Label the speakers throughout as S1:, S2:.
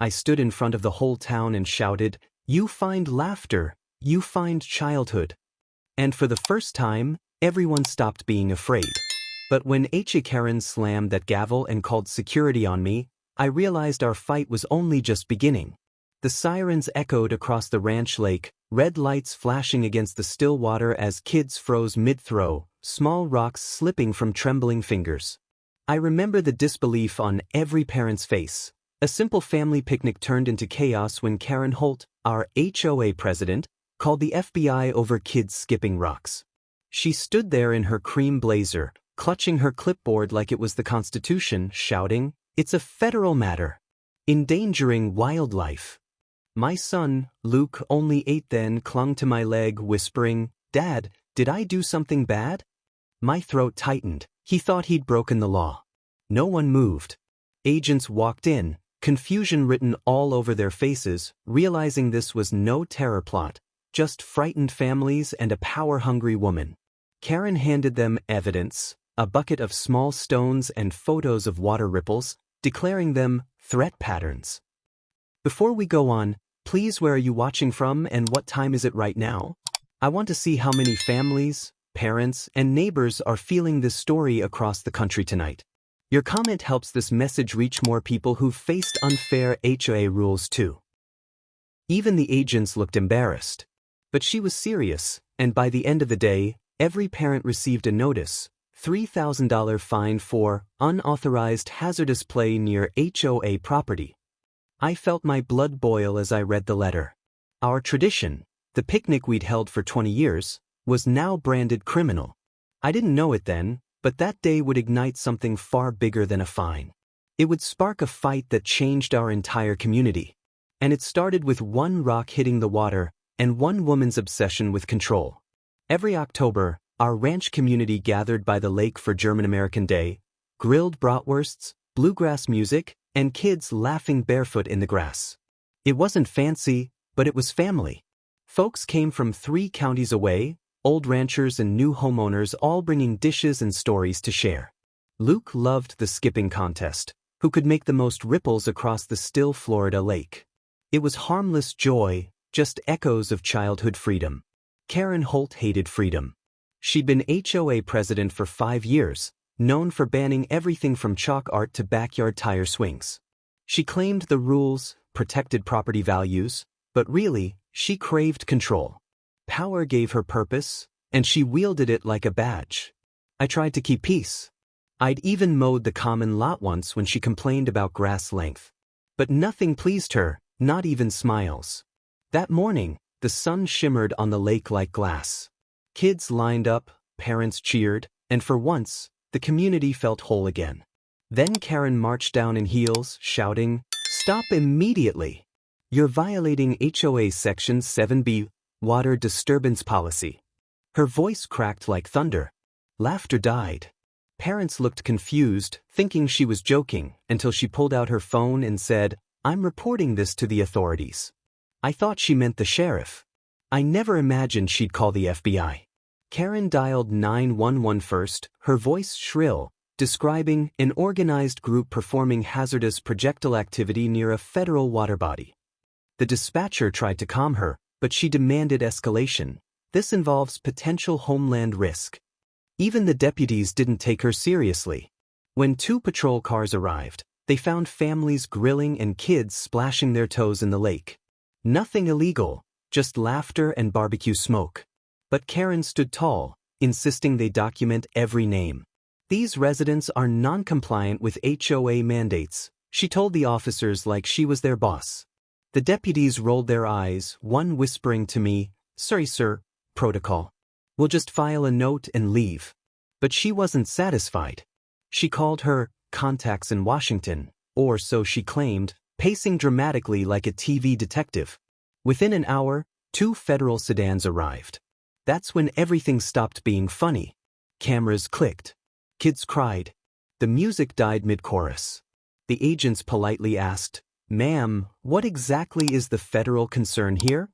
S1: I stood in front of the whole town and shouted, "You find laughter, you find childhood." And for the first time, everyone stopped being afraid. But when HOA Karen slammed that gavel and called security on me, I realized our fight was only just beginning. The sirens echoed across the ranch lake, red lights flashing against the still water as kids froze mid-throw, small rocks slipping from trembling fingers. I remember the disbelief on every parent's face. A simple family picnic turned into chaos when Karen Holt, our HOA president, called the FBI over kids skipping rocks. She stood there in her cream blazer, clutching her clipboard like it was the Constitution, shouting, "It's a federal matter. Endangering wildlife." My son, Luke, only 8 then, clung to my leg, whispering, "Dad, did I do something bad?" My throat tightened. He thought he'd broken the law. No one moved. Agents walked in, confusion written all over their faces, realizing this was no terror plot, just frightened families and a power-hungry woman. Karen handed them evidence, a bucket of small stones and photos of water ripples, declaring them threat patterns. Before we go on, please, where are you watching from and what time is it right now? I want to see how many families, parents, and neighbors are feeling this story across the country tonight. Your comment helps this message reach more people who've faced unfair HOA rules too. Even the agents looked embarrassed. But she was serious, and by the end of the day, every parent received a notice, $3,000 fine for unauthorized hazardous play near HOA property. I felt my blood boil as I read the letter. Our tradition, the picnic we'd held for 20 years, was now branded criminal. I didn't know it then, but that day would ignite something far bigger than a fine. It would spark a fight that changed our entire community. And it started with one rock hitting the water and one woman's obsession with control. Every October, our ranch community gathered by the lake for German-American Day, grilled bratwursts, bluegrass music, and kids laughing barefoot in the grass. It wasn't fancy, but it was family. Folks came from 3 counties away, old ranchers and new homeowners, all bringing dishes and stories to share. Luke loved the skipping contest, who could make the most ripples across the still Florida lake. It was harmless joy, just echoes of childhood freedom. Karen Holt hated freedom. She'd been HOA president for 5 years, known for banning everything from chalk art to backyard tire swings. She claimed the rules protected property values, but really, she craved control. Power gave her purpose, and she wielded it like a badge. I tried to keep peace. I'd even mowed the common lot once when she complained about grass length. But nothing pleased her, not even smiles. That morning, the sun shimmered on the lake like glass. Kids lined up, parents cheered, and for once, the community felt whole again. Then Karen marched down in heels, shouting, "Stop immediately! You're violating HOA Section 7B, Water Disturbance Policy." Her voice cracked like thunder. Laughter died. Parents looked confused, thinking she was joking, until she pulled out her phone and said, "I'm reporting this to the authorities." I thought she meant the sheriff. I never imagined she'd call the FBI. Karen dialed 911 first, her voice shrill, describing an organized group performing hazardous projectile activity near a federal water body. The dispatcher tried to calm her, but she demanded escalation. This involves potential homeland risk. Even the deputies didn't take her seriously. When 2 patrol cars arrived, they found families grilling and kids splashing their toes in the lake. Nothing illegal, just laughter and barbecue smoke. But Karen stood tall, insisting they document every name. These residents are non-compliant with HOA mandates, she told the officers like she was their boss. The deputies rolled their eyes, one whispering to me, "Sorry, sir, protocol. We'll just file a note and leave." But she wasn't satisfied. She called her contacts in Washington, or so she claimed, pacing dramatically like a TV detective. Within an hour, 2 federal sedans arrived. That's when everything stopped being funny. Cameras clicked. Kids cried. The music died mid-chorus. The agents politely asked, "Ma'am, what exactly is the federal concern here?"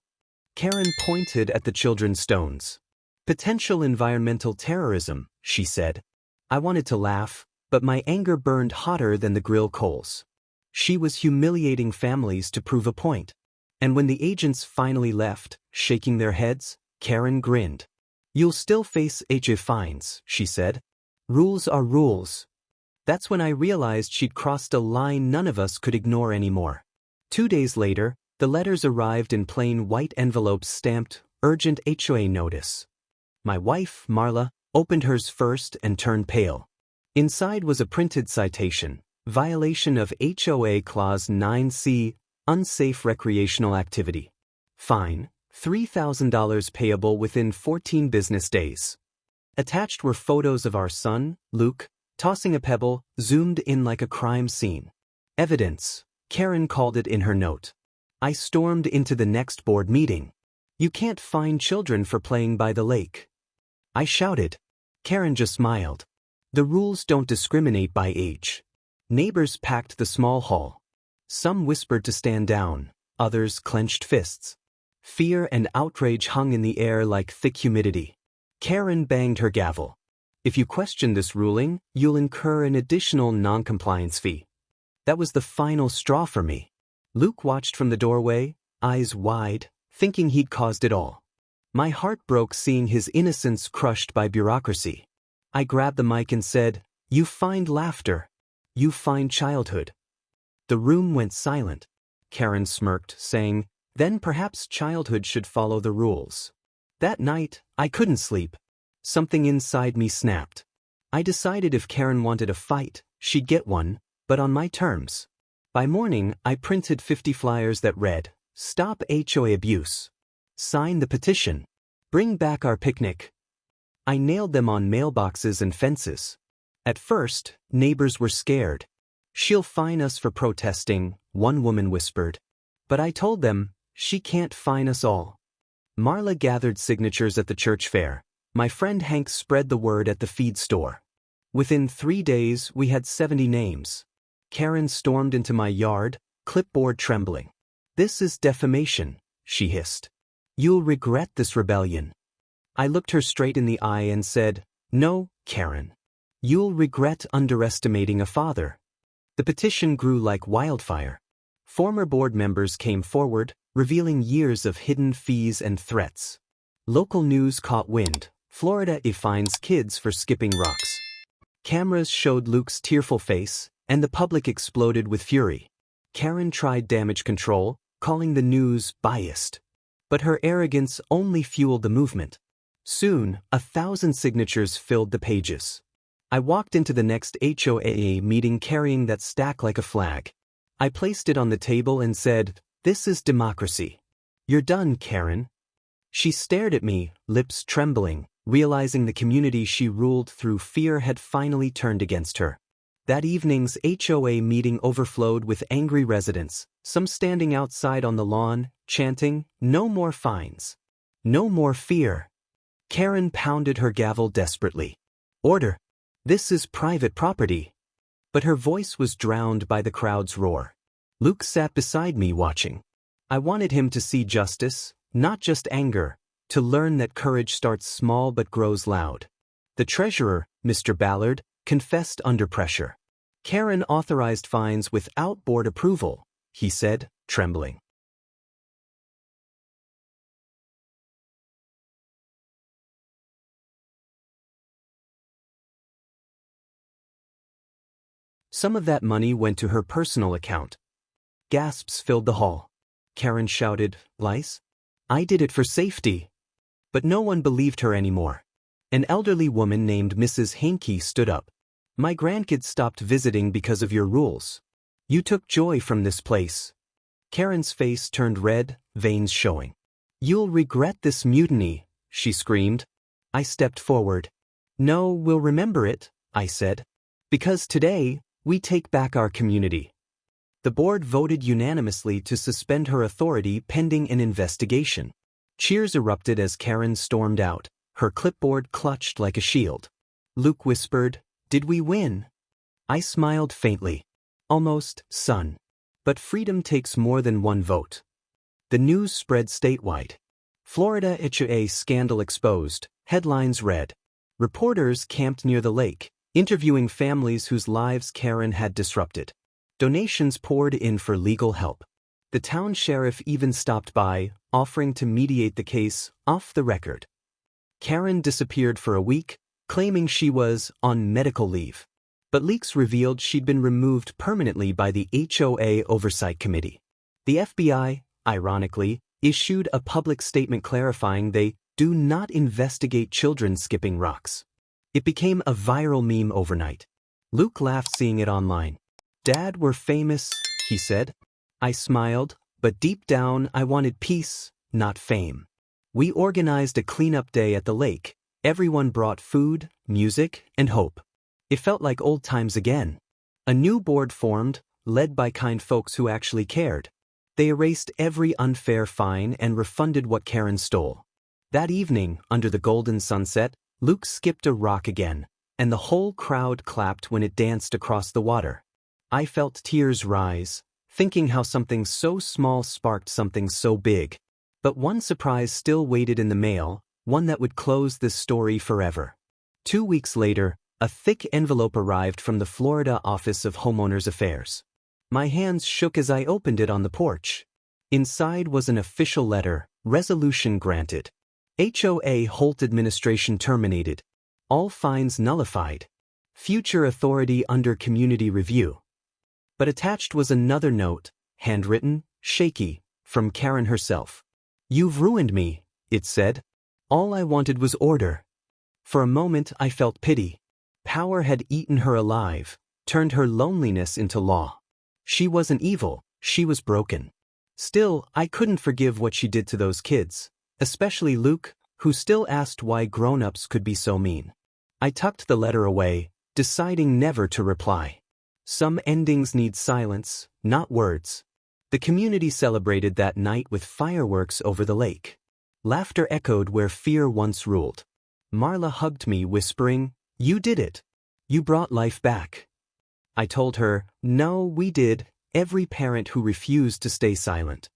S1: Karen pointed at the children's stones. "Potential environmental terrorism," she said. I wanted to laugh, but my anger burned hotter than the grill coals. She was humiliating families to prove a point. And when the agents finally left, shaking their heads, Karen grinned. "You'll still face HOA fines," she said. "Rules are rules." That's when I realized she'd crossed a line none of us could ignore anymore. 2 days later, the letters arrived in plain white envelopes stamped, "Urgent HOA Notice." My wife, Marla, opened hers first and turned pale. Inside was a printed citation, "Violation of HOA Clause 9C, Unsafe Recreational Activity. Fine, $3,000 payable within 14 business days." Attached were photos of our son, Luke, tossing a pebble, zoomed in like a crime scene. "Evidence," Karen called it in her note. I stormed into the next board meeting. "You can't fine children for playing by the lake," I shouted. Karen just smiled. "The rules don't discriminate by age." Neighbors packed the small hall. Some whispered to stand down, others clenched fists. Fear and outrage hung in the air like thick humidity. Karen banged her gavel. "If you question this ruling, you'll incur an additional non-compliance fee." That was the final straw for me. Luke watched from the doorway, eyes wide, thinking he'd caused it all. My heart broke seeing his innocence crushed by bureaucracy. I grabbed the mic and said, "You find laughter. You find childhood." The room went silent. Karen smirked, saying, "Then perhaps childhood should follow the rules." That night, I couldn't sleep. Something inside me snapped. I decided if Karen wanted a fight, she'd get one, but on my terms. By morning, I printed 50 flyers that read, "Stop HOA abuse. Sign the petition. Bring back our picnic." I nailed them on mailboxes and fences. At first, neighbors were scared. "She'll fine us for protesting," one woman whispered. But I told them, "She can't fine us all." Marla gathered signatures at the church fair. My friend Hank spread the word at the feed store. Within 3 days, we had 70 names. Karen stormed into my yard, clipboard trembling. "This is defamation," she hissed. "You'll regret this rebellion." I looked her straight in the eye and said, "No, Karen. You'll regret underestimating a father." The petition grew like wildfire. Former board members came forward, revealing years of hidden fees and threats. Local news caught wind. Florida fines kids for skipping rocks. Cameras showed Luke's tearful face, and the public exploded with fury. Karen tried damage control, calling the news biased. But her arrogance only fueled the movement. Soon, 1,000 signatures filled the pages. I walked into the next HOA meeting carrying that stack like a flag. I placed it on the table and said, "This is democracy. You're done, Karen." She stared at me, lips trembling, realizing the community she ruled through fear had finally turned against her. That evening's HOA meeting overflowed with angry residents, some standing outside on the lawn, chanting, "No more fines. No more fear." Karen pounded her gavel desperately. "Order. This is private property." But her voice was drowned by the crowd's roar. Luke sat beside me watching. I wanted him to see justice, not just anger, to learn that courage starts small but grows loud. The treasurer, Mr. Ballard, confessed under pressure. "Karen authorized fines without board approval," he said, trembling. Some of that money went to her personal account. Gasps filled the hall. Karen shouted, "Lice? I did it for safety." But no one believed her anymore. An elderly woman named Mrs. Hankey stood up. "My grandkids stopped visiting because of your rules. You took joy from this place." Karen's face turned red, veins showing. "You'll regret this mutiny," she screamed. I stepped forward. "No, we'll remember it," I said. "Because today, we take back our community." The board voted unanimously to suspend her authority pending an investigation. Cheers erupted as Karen stormed out, her clipboard clutched like a shield. Luke whispered, "Did we win?" I smiled faintly. "Almost, son. But freedom takes more than one vote." The news spread statewide. Florida HOA scandal exposed, headlines read. Reporters camped near the lake, interviewing families whose lives Karen had disrupted. Donations poured in for legal help. The town sheriff even stopped by, offering to mediate the case off the record. Karen disappeared for a week, claiming she was on medical leave. But leaks revealed she'd been removed permanently by the HOA Oversight Committee. The FBI, ironically, issued a public statement clarifying they do not investigate children skipping rocks. It became a viral meme overnight. Luke laughed seeing it online. "Dad, we're famous," he said. I smiled, but deep down I wanted peace, not fame. We organized a cleanup day at the lake. Everyone brought food, music, and hope. It felt like old times again. A new board formed, led by kind folks who actually cared. They erased every unfair fine and refunded what Karen stole. That evening, under the golden sunset, Luke skipped a rock again, and the whole crowd clapped when it danced across the water. I felt tears rise, thinking how something so small sparked something so big. But one surprise still waited in the mail, one that would close this story forever. 2 weeks later, a thick envelope arrived from the Florida Office of Homeowners Affairs. My hands shook as I opened it on the porch. Inside was an official letter, resolution granted. HOA Holt administration terminated. All fines nullified. Future authority under community review. But attached was another note, handwritten, shaky, from Karen herself. "You've ruined me," it said. All I wanted was order. For a moment I felt pity. Power had eaten her alive, turned her loneliness into law. She wasn't evil, she was broken. Still, I couldn't forgive what she did to those kids, especially Luke, who still asked why grown-ups could be so mean. I tucked the letter away, deciding never to reply. Some endings need silence, not words. The community celebrated that night with fireworks over the lake. Laughter echoed where fear once ruled. Marla hugged me, whispering, "You did it. You brought life back." I told her, "No, we did, every parent who refused to stay silent."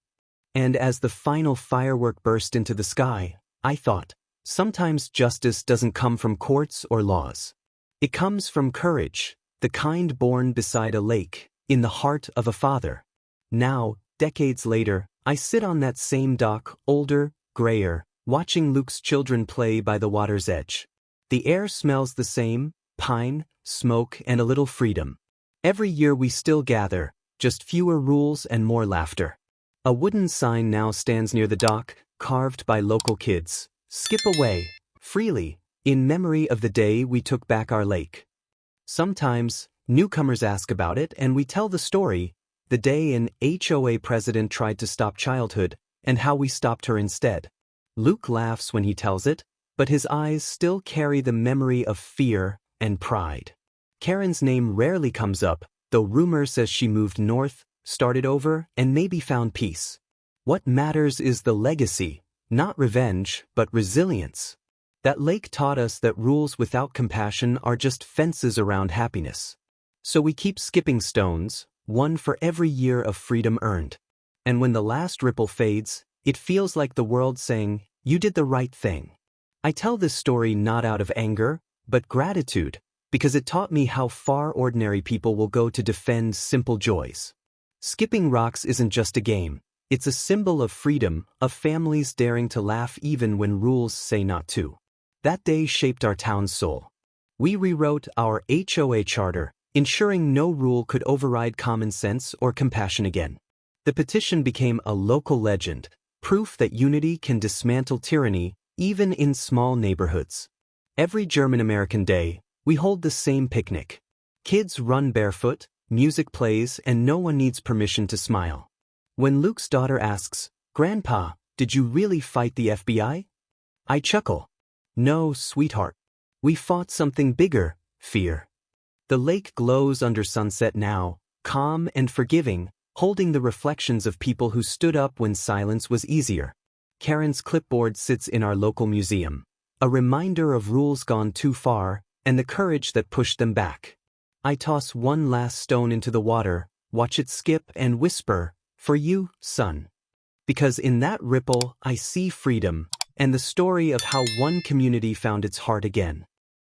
S1: And as the final firework burst into the sky, I thought, sometimes justice doesn't come from courts or laws. It comes from courage, the kind born beside a lake, in the heart of a father. Now, decades later, I sit on that same dock, older, grayer, watching Luke's children play by the water's edge. The air smells the same, pine, smoke, and a little freedom. Every year we still gather, just fewer rules and more laughter. A wooden sign now stands near the dock, carved by local kids. "Skip away, freely, in memory of the day we took back our lake." Sometimes, newcomers ask about it and we tell the story, the day an HOA president tried to stop childhood, and how we stopped her instead. Luke laughs when he tells it, but his eyes still carry the memory of fear and pride. Karen's name rarely comes up, though rumor says she moved north, started over, and maybe found peace. What matters is the legacy, not revenge, but resilience. That lake taught us that rules without compassion are just fences around happiness. So we keep skipping stones, one for every year of freedom earned. And when the last ripple fades, it feels like the world saying, "You did the right thing." I tell this story not out of anger, but gratitude, because it taught me how far ordinary people will go to defend simple joys. Skipping rocks isn't just a game, it's a symbol of freedom, of families daring to laugh even when rules say not to. That day shaped our town's soul. We rewrote our HOA charter, ensuring no rule could override common sense or compassion again. The petition became a local legend, proof that unity can dismantle tyranny, even in small neighborhoods. Every German-American day, we hold the same picnic. Kids run barefoot, music plays, and no one needs permission to smile. When Luke's daughter asks, "Grandpa, did you really fight the FBI?" I chuckle. "No, sweetheart. We fought something bigger, fear." The lake glows under sunset now, calm and forgiving, holding the reflections of people who stood up when silence was easier. Karen's clipboard sits in our local museum, a reminder of rules gone too far, and the courage that pushed them back. I toss one last stone into the water, watch it skip and whisper, "For you, son." Because in that ripple I see freedom, and the story of how one community found its heart again.